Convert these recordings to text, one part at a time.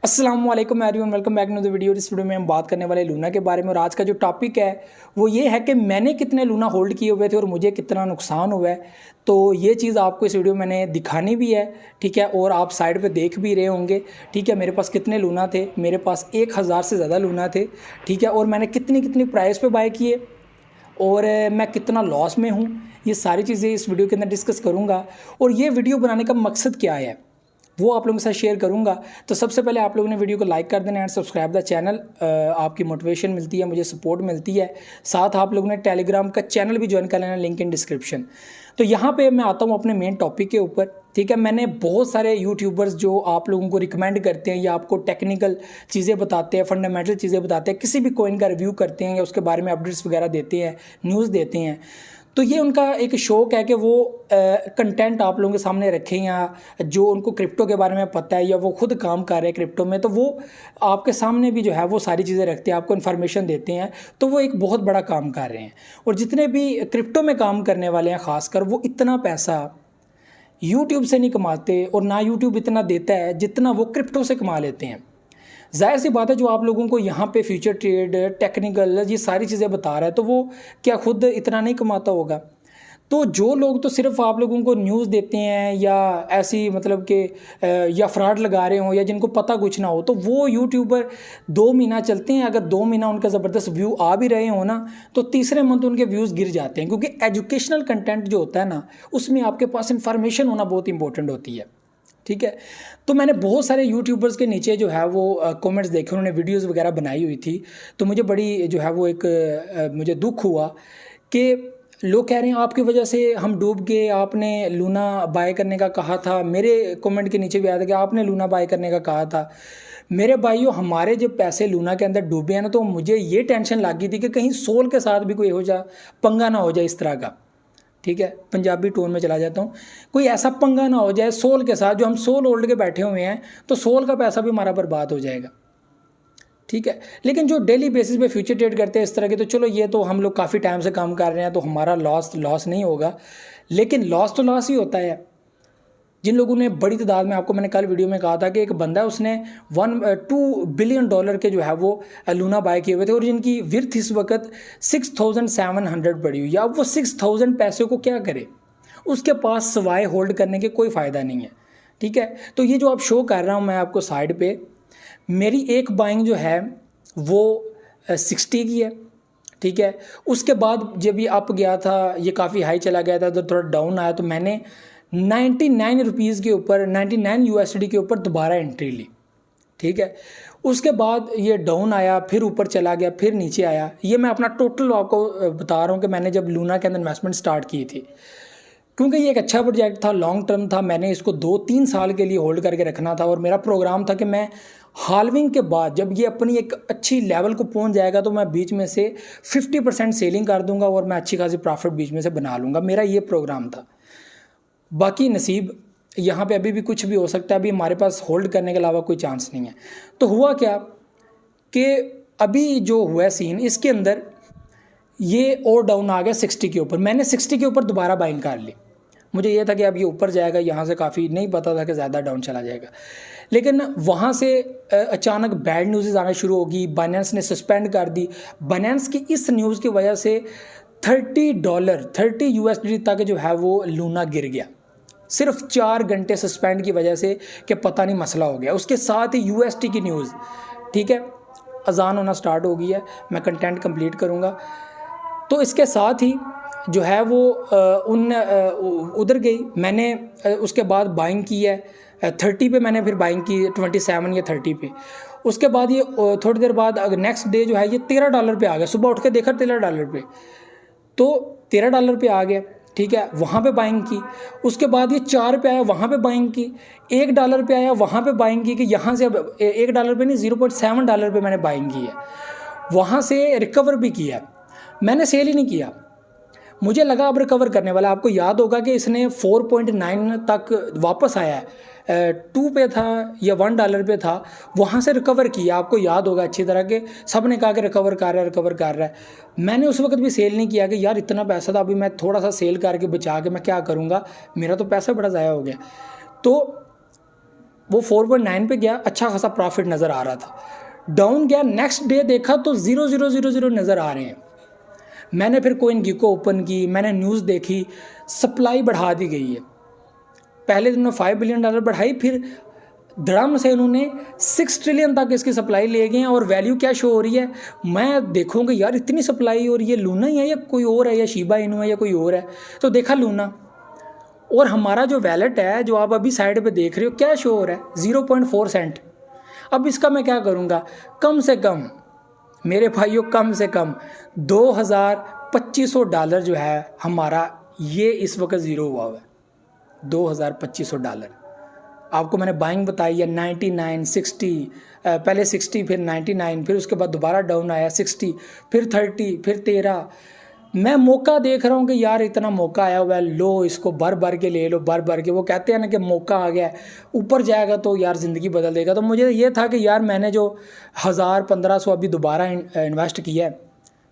अस्सलाम वालेकुम everyone, welcome back to the video. इस वीडियो में हम बात करने वाले लूना के बारे में और आज का जो टॉपिक है वो ये है कि मैंने कितने लूना होल्ड किए हुए थे और मुझे कितना नुकसान हुआ है। तो ये चीज़ आपको इस वीडियो में मैंने दिखानी भी है, ठीक है, और आप साइड पे देख भी रहे होंगे, ठीक है। मेरे पास कितने लूना थे, मेरे पास 1000 से ज़्यादा लूना थे, ठीक है, और मैंने कितनी कितनी प्राइस पे बाय किए और मैं कितना लॉस में हूँ, ये सारी चीज़ें इस वीडियो के अंदर डिस्कस करूँगा। और ये वीडियो बनाने का मकसद क्या है वो आप लोगों के साथ शेयर करूंगा। तो सबसे पहले आप लोगों ने वीडियो को लाइक कर देना एंड सब्सक्राइब द चैनल। आपकी मोटिवेशन मिलती है, मुझे सपोर्ट मिलती है। साथ आप लोगों ने टेलीग्राम का चैनल भी ज्वाइन कर लेना, लिंक इन डिस्क्रिप्शन। तो यहाँ पे मैं आता हूँ अपने मेन टॉपिक के ऊपर, ठीक है। मैंने बहुत सारे यूट्यूबर्स जो आप लोगों को रिकमेंड करते हैं या आपको टेक्निकल चीज़ें बताते हैं, फंडामेंटल चीज़ें बताते हैं, किसी भी कॉइन का रिव्यू करते हैं या उसके बारे में अपडेट्स वगैरह देते हैं, न्यूज़ देते हैं, तो ये उनका एक शौक है कि वो कंटेंट आप लोगों के सामने रखें, या जो उनको क्रिप्टो के बारे में पता है या वो खुद काम कर रहे हैं क्रिप्टो में, तो वो आपके सामने भी जो है वो सारी चीज़ें रखते हैं, आपको इन्फॉर्मेशन देते हैं। तो वो एक बहुत बड़ा काम कर रहे हैं। और जितने भी क्रिप्टो में काम करने वाले हैं खासकर, वो इतना पैसा यूट्यूब से नहीं कमाते और ना यूट्यूब इतना देता है जितना वो क्रिप्टो से कमा लेते हैं। जाहिर सी बात है, जो आप लोगों को यहाँ पे फ्यूचर ट्रेड, टेक्निकल, ये सारी चीज़ें बता रहा है, तो वो क्या खुद इतना नहीं कमाता होगा? तो जो लोग तो सिर्फ आप लोगों को न्यूज़ देते हैं या ऐसी मतलब कि या फ्रॉड लगा रहे हो या जिनको पता कुछ ना हो, तो वो यूट्यूबर 2 महीना चलते हैं। अगर 2 महीना उनका ज़बरदस्त व्यू आ भी रहे हो ना, तो तीसरे मंथ उनके व्यूज़ गिर जाते हैं, क्योंकि एजुकेशनल कंटेंट जो होता है ना, उसमें आपके पास इंफॉर्मेशन होना बहुत इंपॉर्टेंट होती है, ठीक है। तो मैंने बहुत सारे यूट्यूबर्स के नीचे जो है वो कमेंट्स देखे, उन्होंने वीडियोस वगैरह बनाई हुई थी। तो मुझे बड़ी जो है वो एक मुझे दुख हुआ कि लोग कह रहे हैं आपकी वजह से हम डूब गए, आपने लूना बाय करने का कहा था। मेरे कमेंट के नीचे भी आया था कि आपने लूना बाय करने का कहा था। मेरे भाइयों, हमारे जब पैसे लूना के अंदर डूबे हैं ना, तो मुझे ये टेंशन लग गई थी कि कहीं सोल के साथ भी कोई हो जा पंगा ना हो जाए इस तरह का, ठीक है। पंजाबी टोन में चला जाता हूँ, कोई ऐसा पंगा ना हो जाए सोल के साथ, जो हम सोल होल्ड के बैठे हुए हैं, तो सोल का पैसा भी हमारा बर्बाद हो जाएगा, ठीक है। लेकिन जो डेली बेसिस पे फ्यूचर ट्रेड करते हैं इस तरह के, तो चलो ये तो हम लोग काफ़ी टाइम से काम कर रहे हैं, तो हमारा लॉस नहीं होगा। लेकिन लॉस तो लॉस ही होता है। जिन लोगों ने बड़ी तादाद में, आपको मैंने कल वीडियो में कहा था कि एक बंदा है, उसने 2 बिलियन डॉलर के जो है वो लूना बाय किए हुए थे, और जिनकी विर्थ इस वक्त 6700 पड़ी हुई है। अब वो 6000 पैसे को क्या करे? उसके पास सवाए होल्ड करने के कोई फ़ायदा नहीं है, ठीक है। तो ये जो आप शो कर रहा हूँ मैं आपको साइड पे, मेरी एक बाइंग जो है वो 60 की है, ठीक है। उसके बाद जब ये अप गया था, ये काफ़ी हाई चला गया था, तो थोड़ा डाउन आया, तो मैंने 99 रुपीज़ के ऊपर, 99 USD के ऊपर दोबारा एंट्री ली, ठीक है। उसके बाद ये डाउन आया, फिर ऊपर चला गया, फिर नीचे आया। ये मैं अपना टोटल आपको बता रहा हूँ कि मैंने जब लूना के अंदर इन्वेस्टमेंट स्टार्ट की थी, क्योंकि ये एक अच्छा प्रोजेक्ट था, लॉन्ग टर्म था, मैंने इसको 2-3 साल के लिए होल्ड करके रखना था। और मेरा प्रोग्राम था कि मैं हाल्विंग के बाद जब ये अपनी एक अच्छी लेवल को पहुंच जाएगा, तो मैं बीच में से 50% सेलिंग कर दूंगा और मैं अच्छी खासी प्रॉफिट बीच में से बना लूँगा। मेरा ये प्रोग्राम था। बाकी नसीब, यहाँ पे अभी भी कुछ भी हो सकता है, अभी हमारे पास होल्ड करने के अलावा कोई चांस नहीं है। तो हुआ क्या कि अभी जो हुआ सीन, इसके अंदर ये और डाउन आ गया 60 के ऊपर। मैंने 60 के ऊपर दोबारा बाइंग कर ली। मुझे ये था कि अब ये ऊपर जाएगा, यहाँ से काफ़ी नहीं पता था कि ज़्यादा डाउन चला जाएगा। लेकिन वहाँ से अचानक बैड न्यूज़ आना शुरू होगी। बाइनेंस ने सस्पेंड कर दी। बाइनेंस की इस न्यूज़ की वजह से $30 USD तक जो है वो लूना गिर गया, सिर्फ 4 घंटे सस्पेंड की वजह से, कि पता नहीं मसला हो गया। उसके साथ ही USD की न्यूज़, ठीक है। अजान होना स्टार्ट हो गई है, मैं कंटेंट कंप्लीट करूँगा। तो इसके साथ ही जो है वो उधर गई। मैंने उसके बाद बाइंग की है 30 पे, मैंने फिर बाइंग की 27 या 30 पे। उसके बाद ये थोड़ी देर बाद नेक्स्ट डे जो है ये $13 पे आ गया। सुबह उठ के देखा $13 पे, तो $13 पे आ गया, ठीक है। वहाँ पे बाइंग की। उसके बाद ये 4 पे आया, वहाँ पे बाइंग की। $1 पे आया, वहाँ पे बाइंग की, कि यहाँ से अब $1 पे नहीं, $0.7 पे मैंने बाइंग की है। वहाँ से रिकवर भी किया, मैंने सेल ही नहीं किया। मुझे लगा अब रिकवर करने वाला। आपको याद होगा कि इसने 4.9 तक वापस आया है, 2 पे था या $1 पे था, वहाँ से रिकवर किया। आपको याद होगा अच्छी तरह के, सब ने कहा कि रिकवर कर रहा है। मैंने उस वक्त भी सेल नहीं किया कि यार इतना पैसा था, अभी मैं थोड़ा सा सेल करके बचा के मैं क्या करूँगा, मेरा तो पैसा बड़ा ज़ाया हो गया। तो वो 4.9 पे गया, अच्छा खासा प्रॉफिट नज़र आ रहा था। डाउन गया, नेक्स्ट डे देखा तो 0,000 नज़र आ रहे हैं। मैंने फिर कोइन गीको ओपन की, मैंने न्यूज़ देखी, सप्लाई बढ़ा दी गई है। पहले दिन में $5 बिलियन बढ़ाई, फिर धड़ाम से उन्होंने 6 ट्रिलियन तक इसकी सप्लाई ले गए हैं। और वैल्यू क्या शो हो रही है, मैं देखूँगा यार इतनी सप्लाई, और ये लूना ही है या कोई और है, या शिबा इनू है या कोई और है। तो देखा लूना, और हमारा जो वैलेट है जो आप अभी साइड पे देख रहे हो, क्या शो हो रहा है, 0.4 सेंट। अब इसका मैं क्या करूँगा, कम से कम मेरे भाइयों, कम से कम $2,2500 जो है हमारा, ये इस वक्त ज़ीरो हुआ है। $2,2500 आपको मैंने बाइंग बताई है, 99, 60, पहले 60, फिर 99, फिर उसके बाद दोबारा डाउन आया 60, फिर 30, फिर 13। मैं मौका देख रहा हूँ कि यार इतना मौका आया हुआ है, लो इसको भर भर के ले लो, भर भर के। वो कहते हैं ना कि मौका आ गया है, ऊपर जाएगा तो यार ज़िंदगी बदल देगा। तो मुझे ये था कि यार मैंने जो 1000-1500 अभी दोबारा इन्वेस्ट किया है,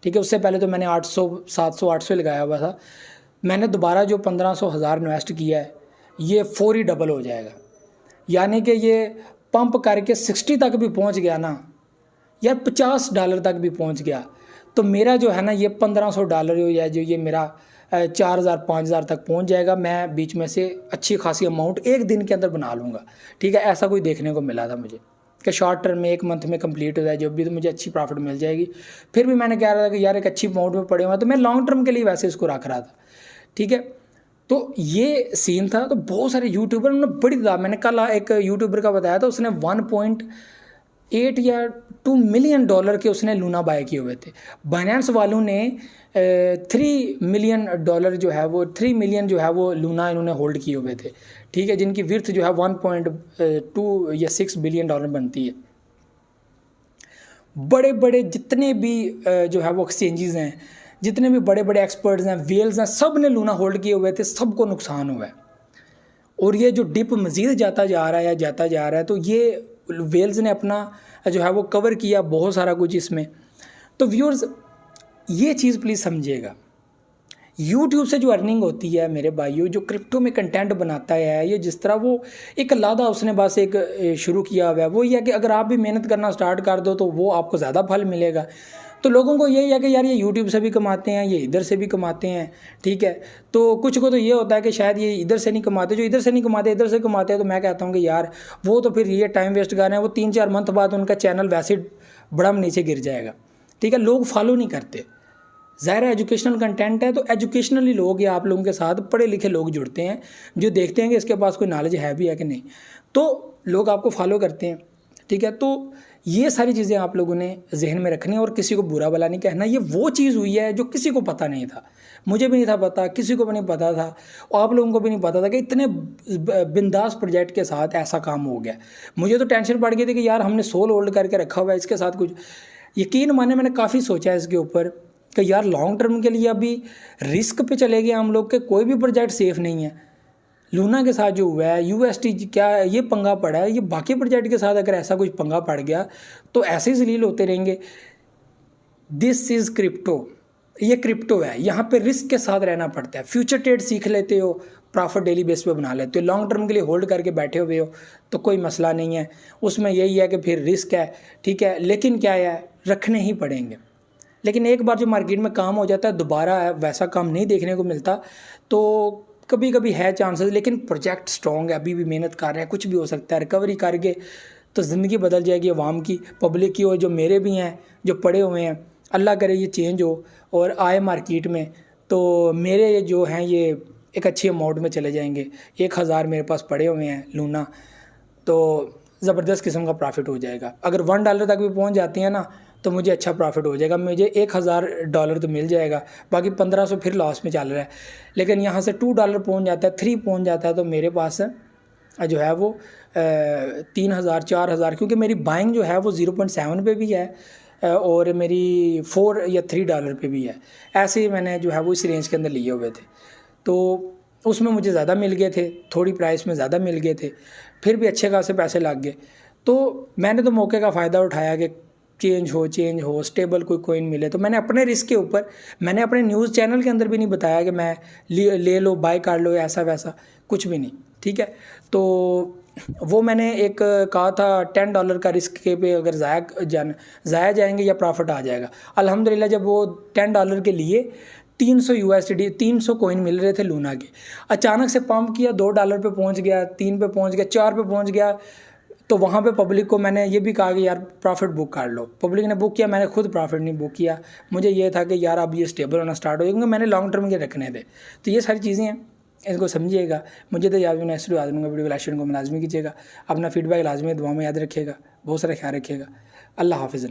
ठीक है, उससे पहले तो मैंने 800, 700, 800 लगाया हुआ था। मैंने दोबारा जो 1500, 1000 इन्वेस्ट किया है, ये 4 ही डबल हो जाएगा। यानी कि ये पंप करके 60 तक भी पहुँच गया ना, या $50 तक भी पहुँच गया, तो मेरा जो है ना ये $1500 हो या जो ये मेरा 4000, 5000 तक पहुंच जाएगा। मैं बीच में से अच्छी खासी अमाउंट एक दिन के अंदर बना लूँगा, ठीक है। ऐसा कोई देखने को मिला था मुझे कि शॉर्ट टर्म में 1 मंथ में कंप्लीट हो जाए जो भी, तो मुझे अच्छी प्रॉफिट मिल जाएगी। फिर भी मैंने कह रहा था कि यार एक अच्छी अमाउंट में पड़े हुए, तो मैं लॉन्ग टर्म के लिए वैसे इसको रख रहा था, ठीक है। तो ये सीन था। तो बहुत सारे यूट्यूबर, उन्होंने बड़ी तादाद, मैंने कल एक यूट्यूबर का बताया था, उसने 1.8 या $2 मिलियन के उसने लूना बाय किए हुए थे। बाइनेंस वालों ने $3 मिलियन जो है वो 3 मिलियन जो है वो लूना इन्होंने होल्ड किए हुए थे, ठीक है, जिनकी विर्थ जो है 1.2 या $6 बिलियन बनती है। बड़े बड़े जितने भी जो है वो एक्सचेंजेस हैं, जितने भी बड़े बड़े एक्सपर्ट्स हैं, वेल्स हैं, सब ने लूना होल्ड किए हुए थे, सबको नुकसान हुआ है। और ये जो डिप मज़ीद जाता जा रहा है, जाता जा रहा है, तो ये वेल्स ने अपना जो है वो कवर किया बहुत सारा कुछ इसमें। तो व्यूअर्स, ये चीज़ प्लीज़ समझिएगा, यूट्यूब से जो अर्निंग होती है मेरे भाइयों, जो क्रिप्टो में कंटेंट बनाता है, ये जिस तरह वो एक लादा उसने बस एक शुरू किया हुआ है, वो ये है कि अगर आप भी मेहनत करना स्टार्ट कर दो तो वो आपको ज़्यादा फल मिलेगा। तो लोगों को यही है कि यार ये यूट्यूब से भी कमाते हैं, ये इधर से भी कमाते हैं, ठीक है। तो कुछ को तो ये होता है कि शायद ये इधर से नहीं कमाते, जो इधर से नहीं कमाते इधर से कमाते हैं। तो मैं कहता हूँ कि यार वो तो फिर ये टाइम वेस्ट कर रहे हैं, वो 3-4 मंथ बाद उनका चैनल वैसे बड़ा नीचे गिर जाएगा, ठीक है। लोग फॉलो नहीं करते, ज़ाहिर है एजुकेशनल कंटेंट है, तो एजुकेशनली लोग या आप लोगों के साथ पढ़े लिखे लोग जुड़ते हैं, जो देखते हैं कि इसके पास कोई नॉलेज है भी है कि नहीं, तो लोग आपको फॉलो करते हैं, ठीक है। तो ये सारी चीज़ें आप लोगों ने जहन में रखनी है, और किसी को बुरा भला नहीं कहना। ये वो चीज़ हुई है जो किसी को पता नहीं था, मुझे भी नहीं था पता, किसी को भी नहीं पता था, और आप लोगों को भी नहीं पता था कि इतने बिंदास प्रोजेक्ट के साथ ऐसा काम हो गया। मुझे तो टेंशन पड़ गई थी कि यार हमने सोल होल्ड करके रखा हुआ है, इसके साथ कुछ, यकीन माने मैंने काफ़ी सोचा है इसके ऊपर कि यार लॉन्ग टर्म के लिए अभी रिस्क पे चले गए हम लोग के, कोई भी प्रोजेक्ट सेफ़ नहीं है। लूना के साथ जो हुआ है, यूएसटी क्या ये पंगा पड़ा है, ये बाकी प्रोजेक्ट के साथ अगर ऐसा कुछ पंगा पड़ गया तो ऐसे ही जलील होते रहेंगे। दिस इज़ क्रिप्टो, ये क्रिप्टो है, यहाँ पे रिस्क के साथ रहना पड़ता है। फ्यूचर ट्रेड सीख लेते हो, प्रॉफिट डेली बेस पे बना लेते हो, लॉन्ग टर्म के लिए होल्ड करके बैठे हुए हो तो कोई मसला नहीं है, उसमें यही है कि फिर रिस्क है, ठीक है, लेकिन क्या है, रखने ही पड़ेंगे। लेकिन एक बार जो मार्केट में काम हो जाता है, दोबारा वैसा काम नहीं देखने को मिलता। तो कभी कभी है चांसेस, लेकिन प्रोजेक्ट स्ट्रॉन्ग है, अभी भी मेहनत कर रहे हैं, कुछ भी हो सकता है, रिकवरी करके तो ज़िंदगी बदल जाएगी अवाम की, पब्लिक की, और जो मेरे भी हैं जो पड़े हुए हैं, अल्लाह करे ये चेंज हो और आए मार्केट में, तो मेरे जो हैं ये एक अच्छी अमाउंट में चले जाएंगे। 1000 मेरे पास पड़े हुए हैं लूना, तो ज़बरदस्त किस्म का प्रॉफिट हो जाएगा। अगर $1 तक भी पहुंच जाती हैं ना तो मुझे अच्छा प्रॉफिट हो जाएगा, मुझे $1000 तो मिल जाएगा, बाकी 1500 फिर लॉस में चल रहा है। लेकिन यहाँ से $2 पहुंच जाता है, 3 पहुंच जाता है, तो मेरे पास जो है वो 3000, 4000, क्योंकि मेरी बाइंग जो है वो 0.7 पे भी है और मेरी $4 या $3 पे भी है। ऐसे ही मैंने जो है वो इस रेंज के अंदर लिए हुए थे, तो उसमें मुझे ज़्यादा मिल गए थे, थोड़ी प्राइस में ज़्यादा मिल गए थे, फिर भी अच्छे खासे पैसे लग गए। तो मैंने तो मौके का फ़ायदा उठाया कि चेंज हो, स्टेबल कोई कोइन मिले। तो मैंने अपने रिस्क के ऊपर, मैंने अपने न्यूज़ चैनल के अंदर भी नहीं बताया कि मैं ले लो, बाय कर लो, ऐसा वैसा कुछ भी नहीं, ठीक है। तो वो मैंने एक कहा था $10 का रिस्क के पे अगर ज़ाया जाएंगे या प्रॉफिट आ जाएगा। अल्हम्दुलिल्लाह जब वो $10 के लिए 300 USD 300 कॉइन मिल रहे थे लूना के, अचानक से पंप किया, $2 पे पहुंच गया, 3 पे पहुंच गया, 4 पे पहुंच गया। तो वहाँ पे पब्लिक को मैंने ये भी कहा कि यार प्रॉफिट बुक कर लो। पब्लिक ने बुक किया, मैंने खुद प्रॉफिट नहीं बुक किया। मुझे ये था कि यार अब ये स्टेबल होना स्टार्ट हो, क्योंकि मैंने लॉन्ग टर्म के रखने थे। तो ये सारी चीज़ें हैं, इसको समझिएगा। मुझे तो याद नेक्स्ट वीडियो लास्ट को लाजमी कीजिएगा। अपना फीडबैक लाजमी दुआ में याद रखिएगा। बहुत सारा ख्याल रखिएगा। अल्लाह हाफिज़।